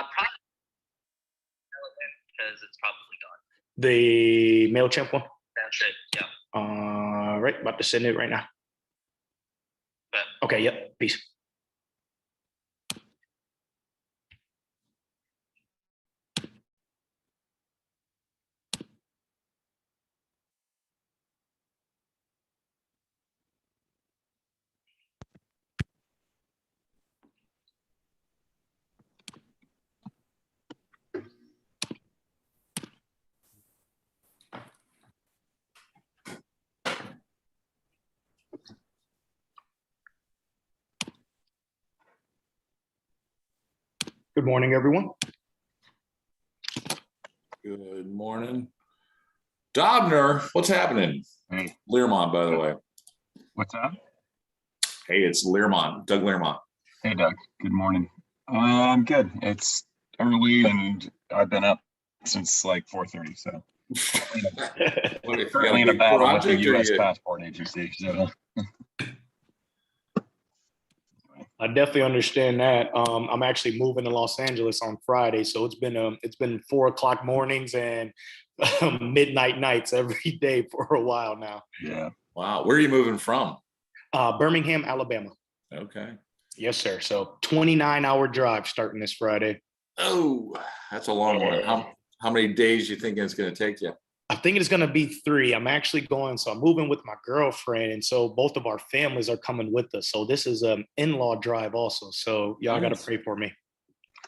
Probably because it's probably gone. The MailChimp one? That's it. Yeah. Right, about to send it right now. But Okay, yep, peace. Good morning, everyone. Good morning. Dobner, what's happening? Hey, Learmont, by the way. what's up? Hey, it's Learmont, Doug Learmont. Hey, Doug. Good morning. I'm good. It's early and I've been up since like 4:30. So What, if you got currently a in a big battle with the project, or U.S. you- passport agency. So I definitely understand that. I'm actually moving to Los Angeles on Friday, so it's been 4 o'clock mornings and midnight nights every day for a while now. yeah, Wow, where are you moving from? Birmingham, Alabama. Okay. Yes, sir. So 29-hour drive starting this Friday. Oh, that's a long one. How many days you think it's going to take you? I think it's going to be 3. I'm actually going, so I'm moving with my girlfriend, and so both of our families are coming with us. So this is an in-law drive also. So y'all got to Nice. pray for me.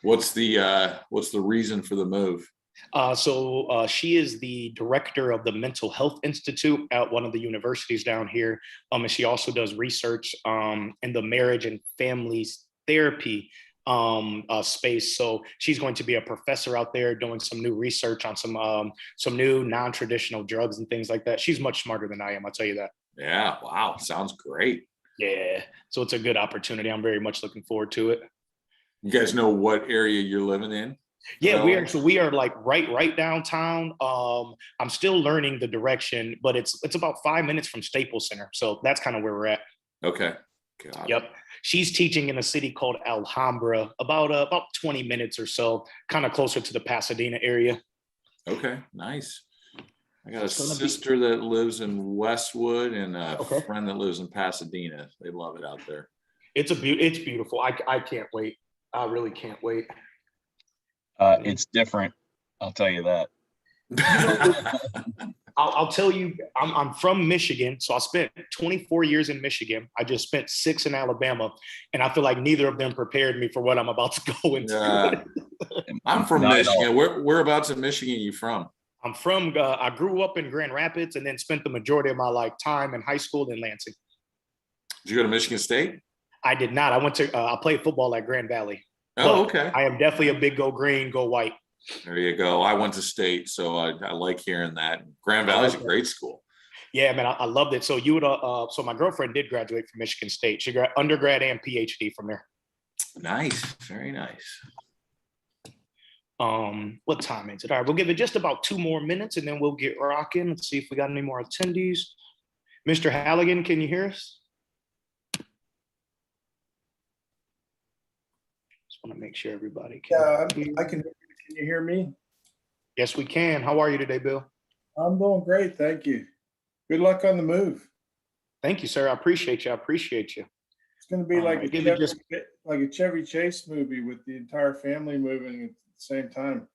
What's the reason for the move? So she is the director of the Mental Health Institute at one of the universities down here. And she also does research in the marriage and families therapy space. So she's going to be a professor out there doing some new research on some new non-traditional drugs and things like that. She's much smarter than I am, I'll tell you that. Yeah, wow, sounds great. Yeah, so it's a good opportunity. I'm very much looking forward to it. You guys know what area you're living in? Yeah, Well, we are like right downtown. I'm still learning the direction, but it's about 5 minutes from Staples Center. So that's kind of where we're at. Okay. Got it. Yep. She's teaching in a city called Alhambra, about 20 minutes or so, kind of closer to the Pasadena area. Okay, nice. I got a It's gonna be- sister that lives in Westwood and a Okay. friend that lives in Pasadena. They love it out there. It's beautiful. I can't wait. I really can't wait. it's different. I'll tell you that. I'll tell you, I'm from Michigan, so I spent 24 years in Michigan. I just spent 6 in Alabama, and I feel like neither of them prepared me for what I'm about to go into. I'm from Not at all. Michigan. Whereabouts in Michigan are you from? I'm from. I grew up in Grand Rapids, and then spent the majority of my time in high school in Lansing. Did you go to Michigan State? I did not. I went to. I played football at Grand Valley. Oh, But okay. I am definitely a big go green, go white. There you go. I went to State, so I like hearing that. Grand Valley's a great school. Yeah, man, I loved it. So so my girlfriend did graduate from Michigan State. She got undergrad and PhD from there. Nice, very nice. What time is it? All right, we'll give it just about 2 more minutes, and then we'll get rocking. Let's see if we got any more attendees. Mr. Halligan, can you hear us? Just want to make sure everybody can. Yeah, I can. Can you hear me? Yes, we can. How are you today, Bill? I'm doing great, thank you. Good luck on the move. Thank you, sir. I appreciate you. I appreciate you. It's going to be like Give it a Chevy Chase movie with the entire family moving at the same time.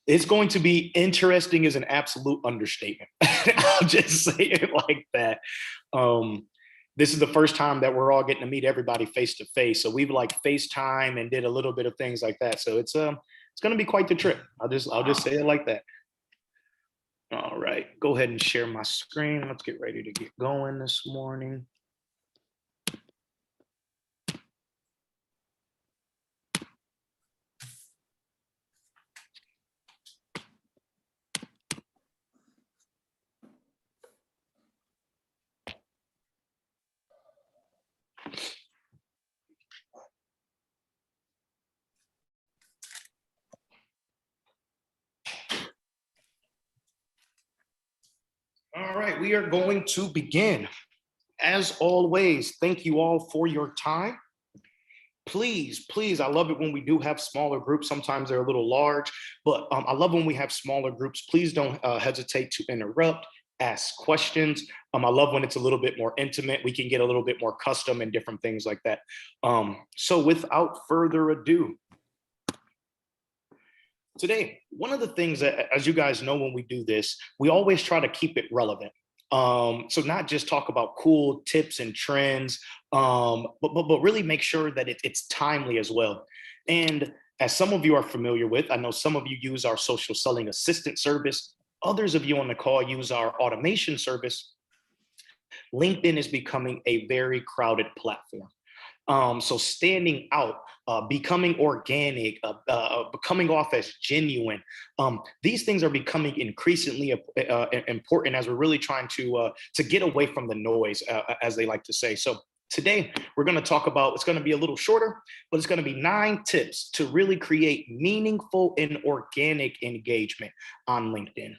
It's going to be interesting is an absolute understatement. I'll just say it like that. This is the first time that we're all getting to meet everybody face to face. So we've like FaceTime and did a little bit of things like that. So it's going to be quite the trip. I'll just say it like that. All right, go ahead and share my screen. Let's get ready to get going this morning. All right, we are going to begin. As always, thank you all for your time. please, I love it when we do have smaller groups. Sometimes they're a little large, but I love when we have smaller groups. Please don't hesitate to interrupt, ask questions. I love when it's a little bit more intimate. We can get a little bit more custom and different things like that. So without further ado, today, one of the things that, as you guys know, when we do this, we always try to keep it relevant. So not just talk about cool tips and trends, but really make sure that it's timely as well. And as some of you are familiar with, I know some of you use our social selling assistant service. Others of you on the call use our automation service. LinkedIn is becoming a very crowded platform. So standing out, becoming organic, coming off as genuine, these things are becoming increasingly important as we're really trying to get away from the noise, as they like to say. So today we're going to talk about, it's going to be a little shorter, but it's going to be 9 tips to really create meaningful and organic engagement on LinkedIn.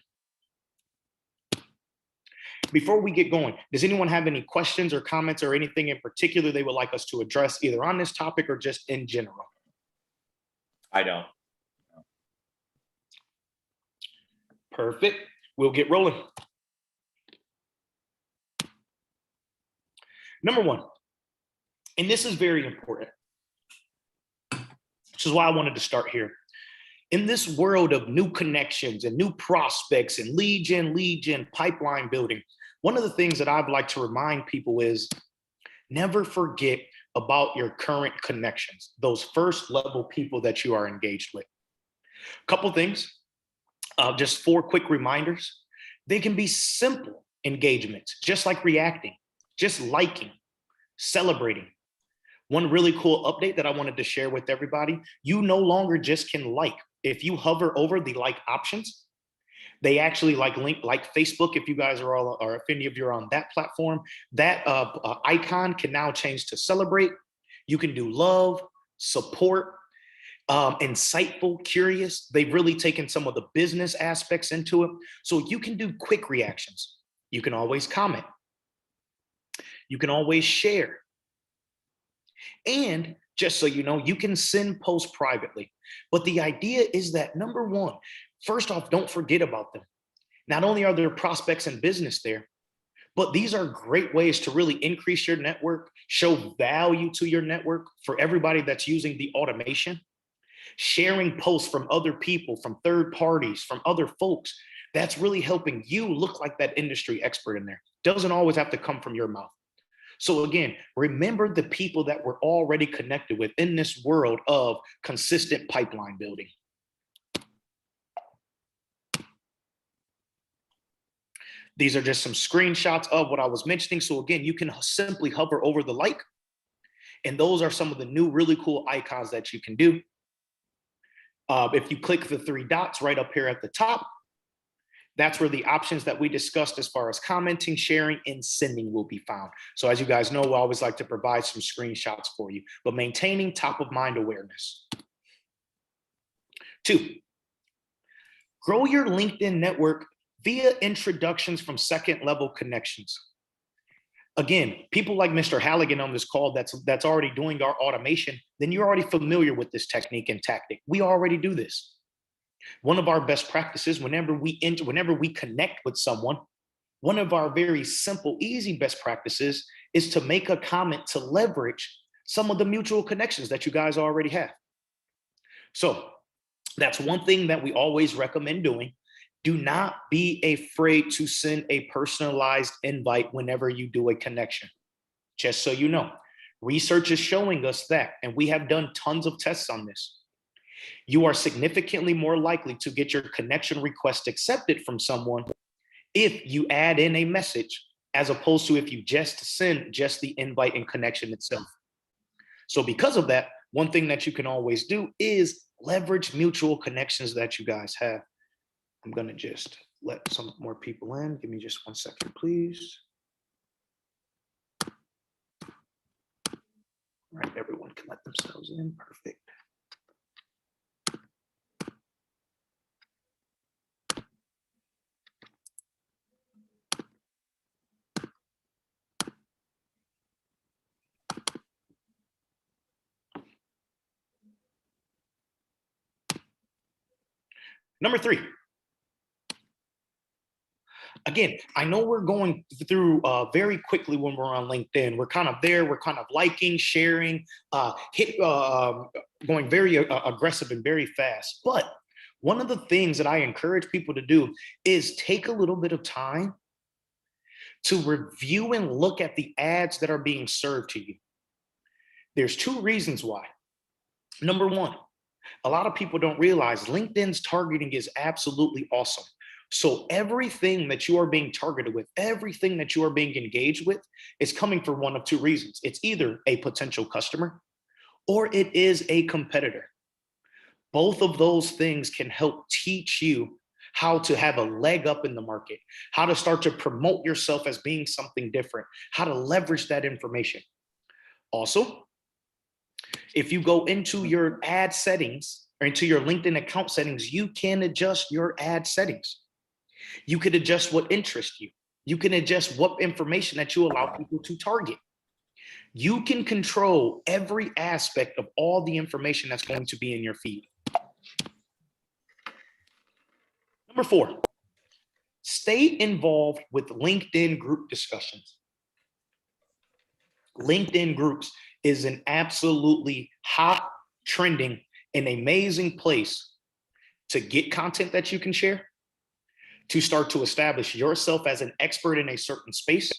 Before we get going, does anyone have any questions or comments or anything in particular they would like us to address either on this topic or just in general? I don't. Perfect. We'll get rolling. Number 1, and this is very important, which is why I wanted to start here. In this world of new connections and new prospects and lead gen, pipeline building, one of the things that I'd like to remind people is never forget about your current connections, those first level people that you are engaged with. Couple things, just 4 quick reminders. They can be simple engagements, just like reacting, just liking, celebrating. One really cool update that I wanted to share with everybody, you no longer just can like. If you hover over the like options, they actually like Facebook. If you guys are all, or if any of you are on that platform, that icon can now change to celebrate. You can do love, support, insightful, curious. They've really taken some of the business aspects into it. So you can do quick reactions. You can always comment. You can always share. And just so you know, you can send posts privately. But the idea is that, number 1, first off, don't forget about them. Not only are there prospects and business there, but these are great ways to really increase your network, show value to your network for everybody that's using the automation. Sharing posts from other people, from third parties, from other folks, that's really helping you look like that industry expert in there. Doesn't always have to come from your mouth. So again, remember the people that we're already connected with in this world of consistent pipeline building. These are just some screenshots of what I was mentioning. So again, you can simply hover over the like, and those are some of the new really cool icons that you can do. If you click the 3 dots right up here at the top, that's where the options that we discussed as far as commenting, sharing, and sending will be found. So as you guys know, we always like to provide some screenshots for you, but maintaining top of mind awareness. 2, grow your LinkedIn network via introductions from second level connections. Again, people like Mr. Halligan on this call that's already doing our automation, then you're already familiar with this technique and tactic. We already do this. One of our best practices, whenever we connect with someone, one of our very simple, easy best practices is to make a comment to leverage some of the mutual connections that you guys already have. So that's one thing that we always recommend doing. Do not be afraid to send a personalized invite whenever you do a connection. Just so you know, research is showing us that, and we have done tons of tests on this. You are significantly more likely to get your connection request accepted from someone if you add in a message, as opposed to if you just send just the invite and connection itself. So because of that, one thing that you can always do is leverage mutual connections that you guys have. I'm going to just let some more people in. Give me just 1 second, please. All right, everyone can let themselves in. Perfect. Number 3. Again, I know we're going through very quickly when we're on LinkedIn. We're kind of there. We're kind of liking, sharing, going very aggressive and very fast. But one of the things that I encourage people to do is take a little bit of time to review and look at the ads that are being served to you. There's 2 reasons why. Number 1, a lot of people don't realize LinkedIn's targeting is absolutely awesome. So everything that you are being targeted with, everything that you are being engaged with is coming for one of 2 reasons. It's either a potential customer or it is a competitor. Both of those things can help teach you how to have a leg up in the market, how to start to promote yourself as being something different, how to leverage that information. Also, if you go into your ad settings or into your LinkedIn account settings, you can adjust your ad settings. You could adjust what interests you. You can adjust what information that you allow people to target. You can control every aspect of all the information that's going to be in your feed. Number 4, stay involved with LinkedIn group discussions. LinkedIn groups is an absolutely hot, trending, and amazing place to get content that you can share, to start to establish yourself as an expert in a certain space,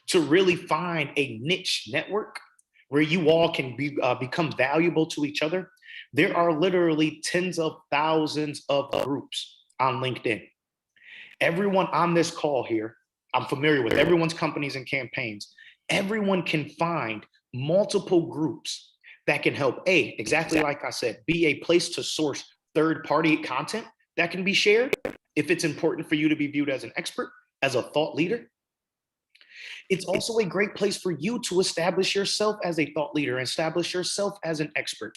to really find a niche network where you all can become valuable to each other. There are literally tens of thousands of groups on LinkedIn. Everyone on this call here, I'm familiar with everyone's companies and campaigns. Everyone can find multiple groups that can help, exactly like I said, be a place to source third-party content that can be shared if it's important for you to be viewed as an expert, as a thought leader. It's also a great place for you to establish yourself as a thought leader, establish yourself as an expert.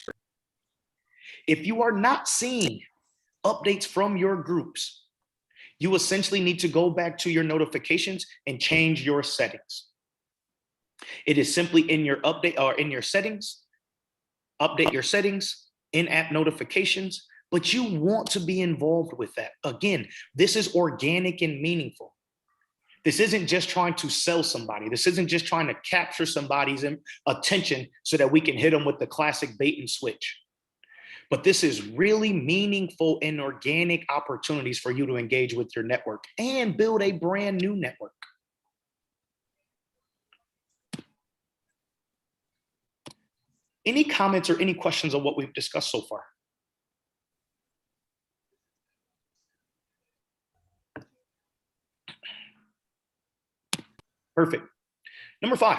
If you are not seeing updates from your groups, you essentially need to go back to your notifications and change your settings. It is simply in your update or in your settings, update your settings, in-app notifications, but you want to be involved with that. Again, this is organic and meaningful. This isn't just trying to sell somebody. This isn't just trying to capture somebody's attention so that we can hit them with the classic bait and switch. But this is really meaningful and organic opportunities for you to engage with your network and build a brand new network. Any comments or any questions on what we've discussed so far? Perfect. Number 5,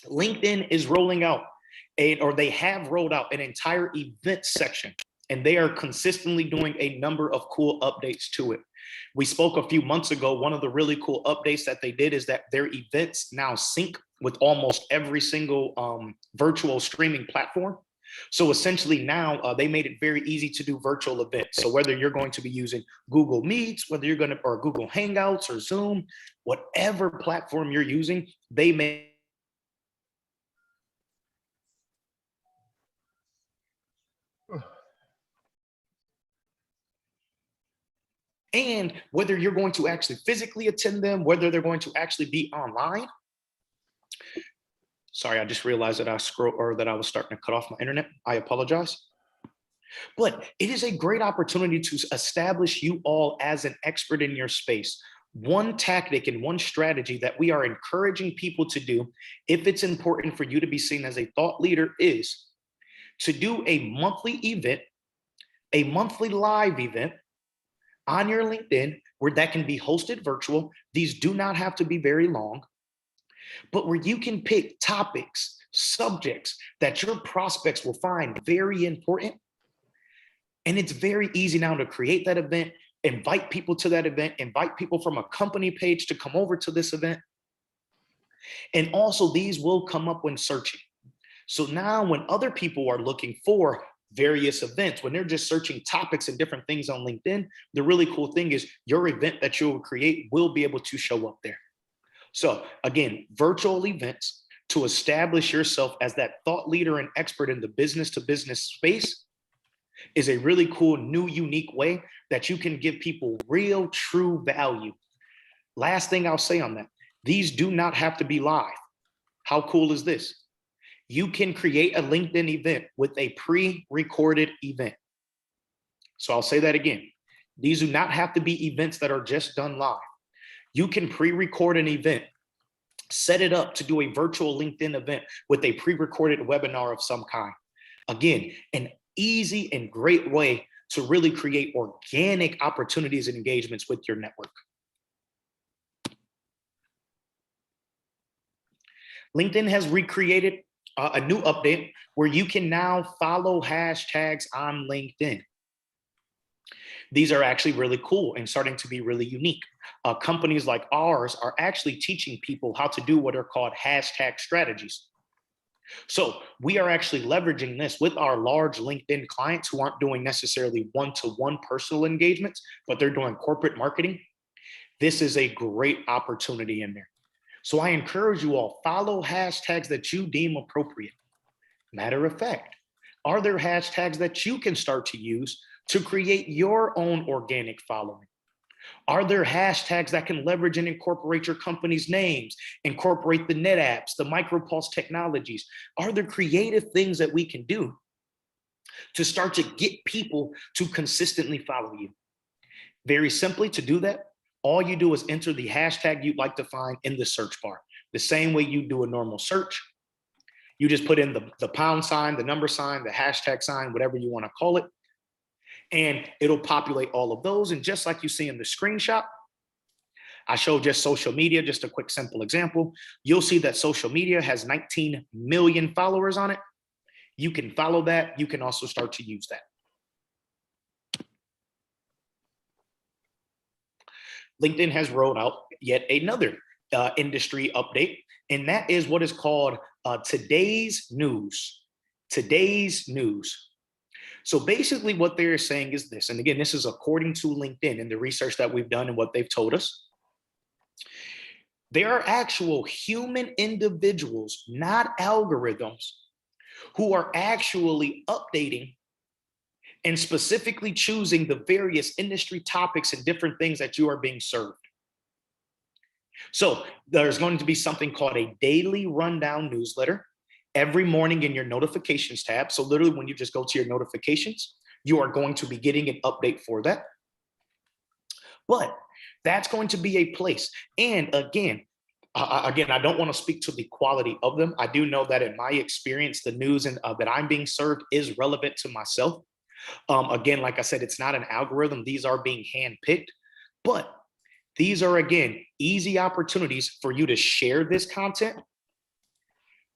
LinkedIn is rolling out or they have rolled out an entire event section, and they are consistently doing a number of cool updates to it. We spoke a few months ago, one of the really cool updates that they did is that their events now sync with almost every single virtual streaming platform. So essentially now they made it very easy to do virtual events. So whether you're going to be using Google Meets, whether you're going to, or Google Hangouts or Zoom, whatever platform you're using, they made and whether you're going to actually physically attend them, whether they're going to actually be online. Sorry, I just realized that I was starting to cut off my internet. I apologize. But it is a great opportunity to establish you all as an expert in your space. One tactic and one strategy that we are encouraging people to do, if it's important for you to be seen as a thought leader, is to do a monthly event, a monthly live event on your LinkedIn where that can be hosted virtual. These do not have to be very long, but where you can pick topics, subjects that your prospects will find very important. And it's very easy now to create that event, invite people to that event, invite people from a company page to come over to this event. And also these will come up when searching. So now when other people are looking for various events, when they're just searching topics and different things on LinkedIn, the really cool thing is your event that you'll create will be able to show up there. So again, virtual events to establish yourself as that thought leader and expert in the business to business space is a really cool, new, unique way that you can give people real, true value. Last thing I'll say on that, these do not have to be live. How cool is this? You can create a LinkedIn event with a pre-recorded event. So I'll say that again. These do not have to be events that are just done live. You can pre-record an event, set it up to do a virtual LinkedIn event with a pre-recorded webinar of some kind. Again, an easy and great way to really create organic opportunities and engagements with your network. LinkedIn has recreated a new update where you can now follow hashtags on LinkedIn. These are actually really cool and starting to be really unique. Companies like ours are actually teaching people how to do what are called hashtag strategies. So we are actually leveraging this with our large LinkedIn clients who aren't doing necessarily one-to-one personal engagements, but they're doing corporate marketing. This is a great opportunity in there. So I encourage you all, follow hashtags that you deem appropriate. Matter of fact, are there hashtags that you can start to use to create your own organic following? Are there hashtags that can leverage and incorporate your company's names, incorporate the NetApps, the MicroPulse technologies? Are there creative things that we can do to start to get people to consistently follow you? Very simply, to do that, all you do is enter the hashtag you'd like to find in the search bar. The same way you do a normal search. You just put in the pound sign, the number sign, the hashtag sign, whatever you want to call it. And it'll populate all of those. And just like you see in the screenshot, I showed just social media, just a quick simple example. You'll see that social media has 19 million followers on it. You can follow that. You can also start to use that. LinkedIn has rolled out yet another industry update, and that is what is called today's news. Today's news. So basically what they're saying is this, and again, this is according to LinkedIn and the research that we've done and what they've told us. There are actual human individuals, not algorithms, who are actually updating and specifically choosing the various industry topics and different things that you are being served. So there's going to be something called a daily rundown newsletter every morning in your notifications tab. So literally when you just go to your notifications, you are going to be getting an update for that. But that's going to be a place. And again, I don't want to speak to the quality of them. I do know that in my experience, the news that I'm being served is relevant to myself. Again, like I said, it's not an algorithm. These are being handpicked, but these are, again, easy opportunities for you to share this content,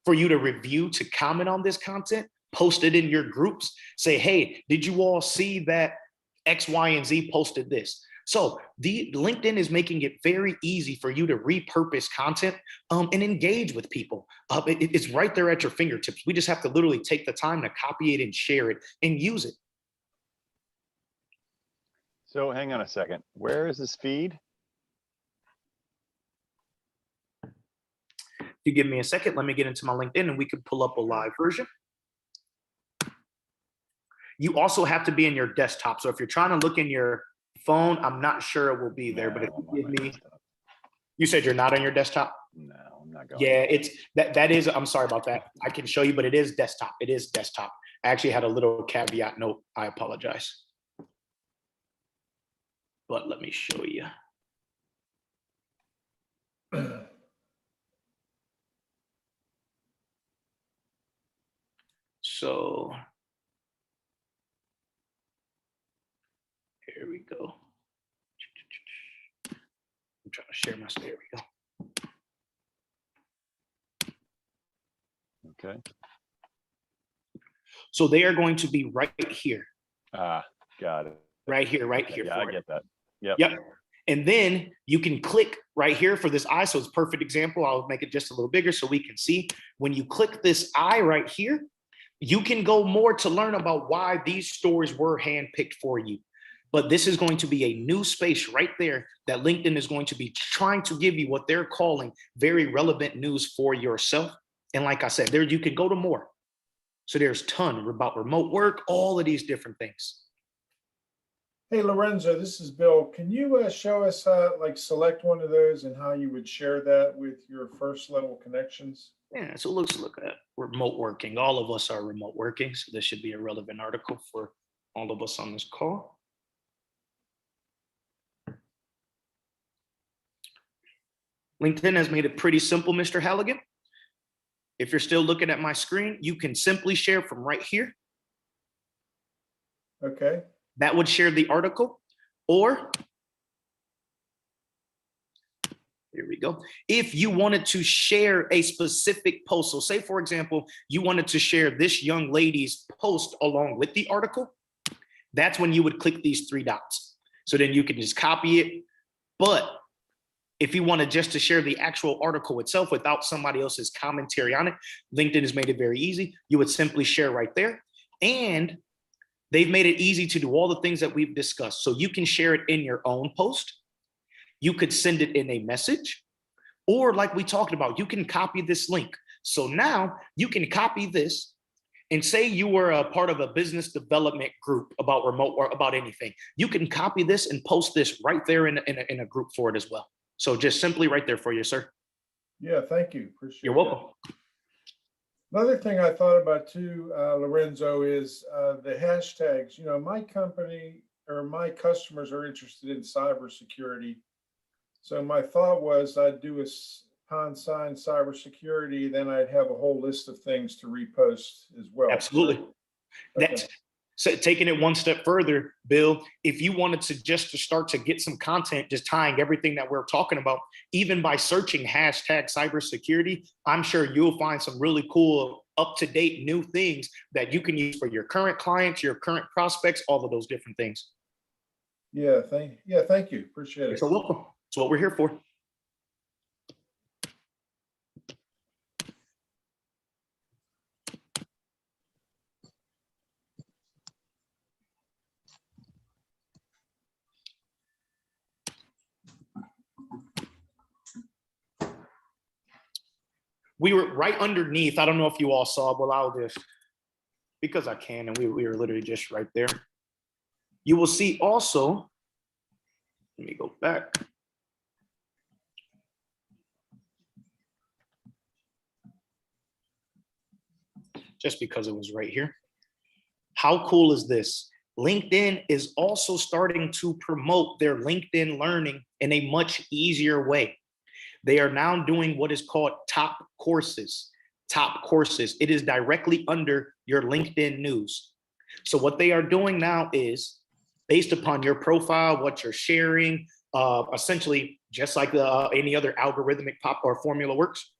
for you to review, to comment on this content, post it in your groups, say, hey, did you all see that X, Y, and Z posted this? So the LinkedIn is making it very easy for you to repurpose content and engage with people. It's right there at your fingertips. We just have to literally take the time to copy it and share it and use it. So hang on a second. Where is this feed? If you give me a second, let me get into my LinkedIn and we can pull up a live version. You also have to be in your desktop. So if you're trying to look in your phone, I'm not sure it will be there, but if you give me, you said you're not on your desktop? No, I'm not going. Yeah, it's that is, I'm sorry about that. I can show you, but it is desktop. It is desktop. I actually had a little caveat note. I apologize. But let me show you. So here we go. I'm trying to share my screen. There we go. Okay. So they are going to be right here. Ah, got it. Right here, right here. Yeah, I get that. Yep. Yep. And then you can click right here for this eye. So it's a perfect example. I'll make it just a little bigger so we can see. When you click this eye right here, you can go more to learn about why these stories were handpicked for you. But this is going to be a new space right there that LinkedIn is going to be trying to give you what they're calling very relevant news for yourself. And like I said, there you can go to more. So there's ton about remote work, all of these different things. Hey, Lorenzo, this is Bill. Can you show us how, like, select one of those and how you would share that with your first level connections? Yeah, so let's look at remote working. All of us are remote working, so this should be a relevant article for all of us on this call. LinkedIn has made it pretty simple, Mr. Halligan. If you're still looking at my screen, you can simply share from right here. Okay. That would share the article, or here we go. If you wanted to share a specific post, so say for example, you wanted to share this young lady's post along with the article, that's when you would click these three dots. So then you can just copy it. But if you wanted just to share the actual article itself without somebody else's commentary on it, LinkedIn has made it very easy. You would simply share right there. And they've made it easy to do all the things that we've discussed. So you can share it in your own post. You could send it in a message, or like we talked about, you can copy this link. So now you can copy this and say you were a part of a business development group about remote or about anything. You can copy this and post this right there in a group for it as well. So just simply right there for you, sir. Yeah, thank you. Appreciate it. You're welcome. Another thing I thought about too, Lorenzo, is the hashtags. You know, my company or my customers are interested in cybersecurity. So my thought was I'd do a pound sign cybersecurity, then I'd have a whole list of things to repost as well. Absolutely. Okay. That's so taking it one step further, Bill, if you wanted to start to get some content, just tying everything that we're talking about, even by searching hashtag cybersecurity, I'm sure you'll find some really cool, up-to-date new things that you can use for your current clients, your current prospects, all of those different things. Yeah, thank you. Appreciate it. So welcome. That's what we're here for. We were right underneath. I don't know if you all saw, but I'll just, because I can, and we were literally just right there. You will see also, let me go back. Just because it was right here. How cool is this? LinkedIn is also starting to promote their LinkedIn Learning in a much easier way. They are now doing what is called top courses. Top courses. It is directly under your LinkedIn news. So what they are doing now is based upon your profile, what you're sharing, essentially just like any other algorithmic pop or formula works.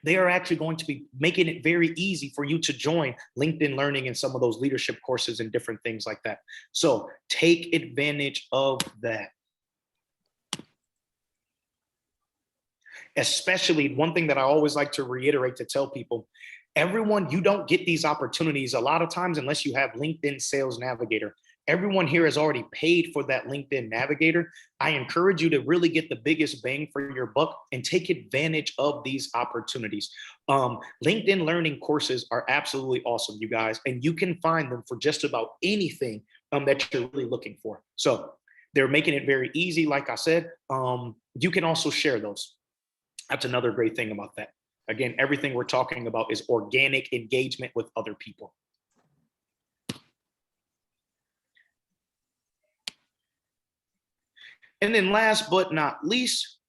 They are actually going to be making it very easy for you to join LinkedIn Learning and some of those leadership courses and different things like that. So take advantage of that. Especially one thing that I always like to reiterate to tell people, everyone, you don't get these opportunities a lot of times unless you have LinkedIn Sales Navigator. Everyone here has already paid for that LinkedIn Navigator. I encourage you to really get the biggest bang for your buck and take advantage of these opportunities. LinkedIn Learning courses are absolutely awesome, you guys, and you can find them for just about anything that you're really looking for. So they're making it very easy. Like I said, you can also share those. That's another great thing about that. Again, everything we're talking about is organic engagement with other people. And then last but not least,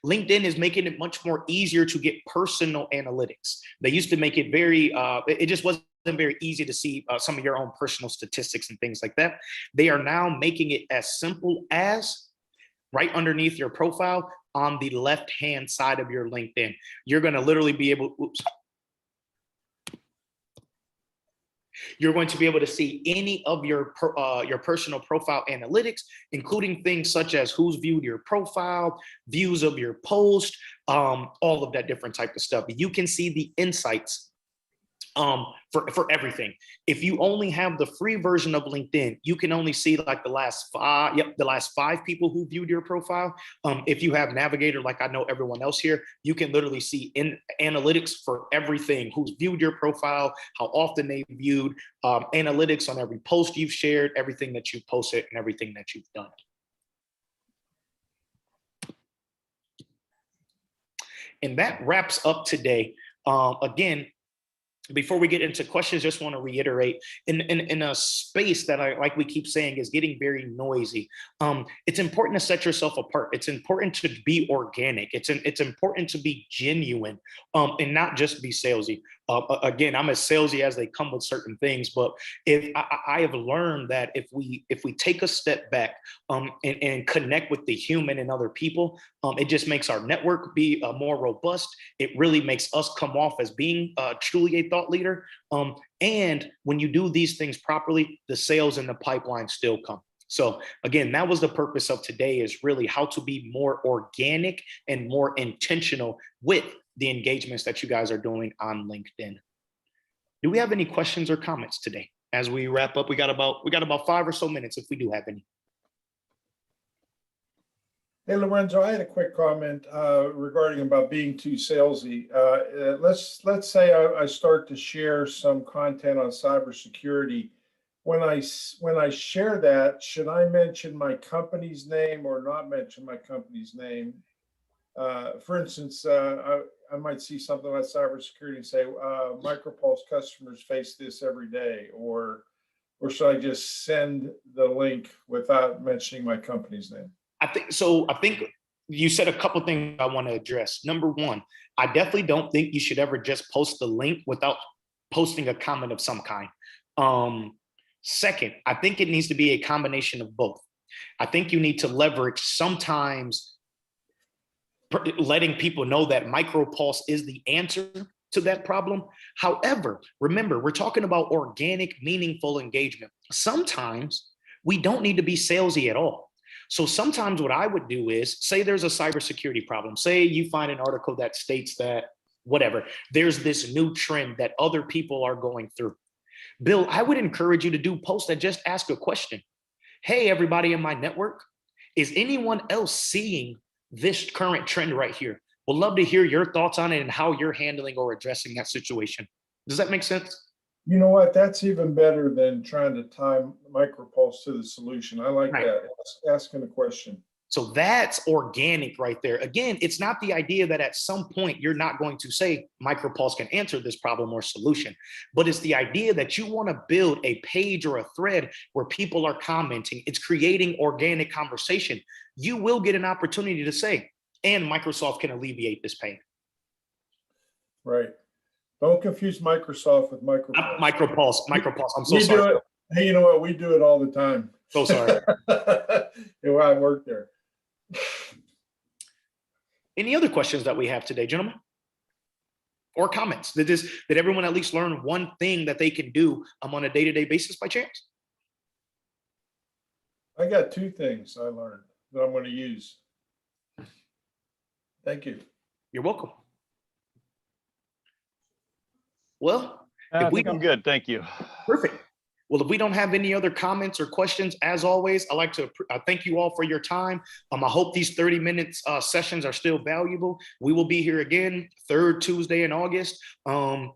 LinkedIn is making it much more easier to get personal analytics. They used to make it very, it just wasn't very easy to see some of your own personal statistics and things like that. They are now making it as simple as right underneath your profile on the left-hand side of your LinkedIn. You're gonna literally be able, you're going to be able to see any of your personal profile analytics, including things such as who's viewed your profile, views of your post, all of that different type of stuff. You can see the insights for everything. If you only have the free version of LinkedIn, you can only see like the last five people who viewed your profile. If you have Navigator, like I know everyone else here, you can literally see in analytics for everything, who's viewed your profile, how often they viewed, analytics on every post you've shared, everything that you've posted, and everything that you've done. And that wraps up today. Again, before we get into questions, just want to reiterate in a space that like we keep saying is getting very noisy. It's important to set yourself apart. It's important to be organic. It's important to be genuine, and not just be salesy. Again, I'm as salesy as they come with certain things, but if I have learned that if we take a step back, and connect with the human and other people, it just makes our network be more robust. It really makes us come off as being truly a thought leader. And when you do these things properly, the sales in the pipeline still come. So again, that was the purpose of today, is really how to be more organic and more intentional with the engagements that you guys are doing on LinkedIn. Do we have any questions or comments today as we wrap up? We got about 5 or so minutes if we do have any. Hey, Lorenzo, I had a quick comment regarding about being too salesy. Let's say I start to share some content on cybersecurity. When I share that, should I mention my company's name or not mention my company's name? For instance, I might see something like cybersecurity and say, Micropulse customers face this every day, or should I just send the link without mentioning my company's name? I think you said a couple of things I want to address. Number one, I definitely don't think you should ever just post the link without posting a comment of some kind. Second, I think it needs to be a combination of both. I think you need to leverage sometimes letting people know that Micropulse is the answer to that problem. However, remember, we're talking about organic, meaningful engagement. Sometimes we don't need to be salesy at all. So sometimes what I would do is, say there's a cybersecurity problem. Say you find an article that states that, whatever, there's this new trend that other people are going through. Bill, I would encourage you to do posts that just ask a question. Hey, everybody in my network, is anyone else seeing this current trend right here? Would love to hear your thoughts on it and how you're handling or addressing that situation. Does that make sense? You know what? That's even better than trying to tie Micropulse to the solution. I like Right. that. Asking a question. So that's organic right there. Again, it's not the idea that at some point you're not going to say Micropulse can answer this problem or solution, but it's the idea that you want to build a page or a thread where people are commenting. It's creating organic conversation. You will get an opportunity to say, and Microsoft can alleviate this pain. Right. Don't confuse Microsoft with Micropulse. Micropulse. I'm so We do sorry. it. Hey, you know what? We do it all the time. So sorry. I work there. Any other questions that we have today, gentlemen? Or comments? Did everyone at least learn one thing that they can do on a day-to-day basis by chance? I got 2 things I learned that I'm going to use. Thank you. You're welcome. Well, I think I'm good. Thank you. perfect. Well, if we don't have any other comments or questions, as always, I'd like to thank you all for your time. I hope these 30 minutes sessions are still valuable. We will be here again, 3rd Tuesday in August,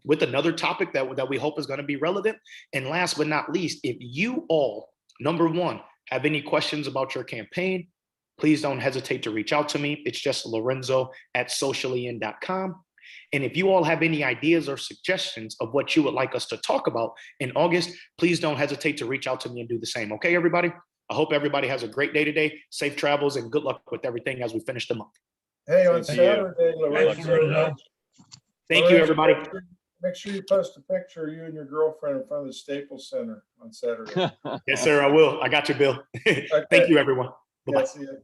with another topic that we hope is going to be relevant. And last but not least, if you all, number one, have any questions about your campaign, please don't hesitate to reach out to me. It's just Lorenzo@sociallyin.com. And if you all have any ideas or suggestions of what you would like us to talk about in August, please don't hesitate to reach out to me and do the same. Okay, everybody? I hope everybody has a great day today. Safe travels and good luck with everything as we finish the month. Hey, on Thank you. Saturday, Lorenzo, Thank you, everybody. make sure you post a picture of you and your girlfriend in front of the Staples Center on Saturday. Yes, sir, I will. I got you, Bill. Thank you, everyone. Bye-bye. Yeah, see you.